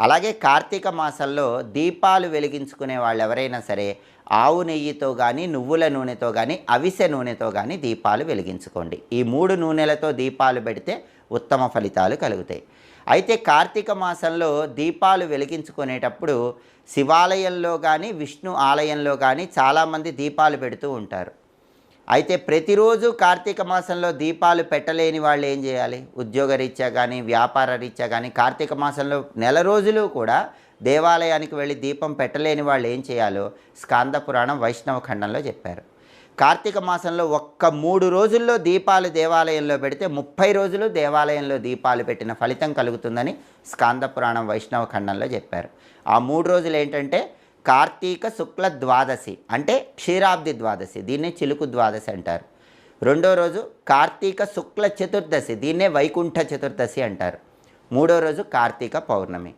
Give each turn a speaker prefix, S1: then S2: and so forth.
S1: అలాగే కార్తీక మాసంలో దీపాలు వెలిగించుకునే వాళ్ళు ఎవరైనా సరే ఆవు నెయ్యితో కానీ నువ్వుల నూనెతో కానీ అవిసె నూనెతో కానీ దీపాలు వెలిగించుకోండి. ఈ 3 నూనెలతో దీపాలు పెడితే ఉత్తమ ఫలితాలు కలుగుతాయి. అయితే కార్తీక మాసంలో దీపాలు వెలిగించుకునేటప్పుడు శివాలయంలో కానీ విష్ణు ఆలయంలో కానీ చాలామంది దీపాలు పెడుతూ ఉంటారు. అయితే ప్రతిరోజు కార్తీక మాసంలో దీపాలు పెట్టలేని వాళ్ళు ఏం చేయాలి? ఉద్యోగరీత్యా కానీ వ్యాపార రీత్యా కానీ కార్తీక మాసంలో నెల రోజులు కూడా దేవాలయానికి వెళ్ళి దీపం పెట్టలేని వాళ్ళు ఏం చేయాలో స్కాంద పురాణం వైష్ణవ ఖండంలో చెప్పారు. కార్తీక మాసంలో ఒక్క 3 రోజుల్లో దీపాలు దేవాలయంలో పెడితే 30 రోజులు దేవాలయంలో దీపాలు పెట్టిన ఫలితం కలుగుతుందని స్కాంద పురాణం వైష్ణవ ఖండంలో చెప్పారు. ఆ 3 రోజులు ఏంటంటే కార్తీక శుక్ల ద్వాదశి అంటే క్షీరాబ్ది ద్వాదశి, దీన్నే చిలుకు ద్వాదశి అంటారు. రెండో రోజు కార్తీక శుక్ల చతుర్దశి, దీన్నే వైకుంఠ చతుర్దశి అంటారు. మూడో రోజు కార్తీక పౌర్ణమి.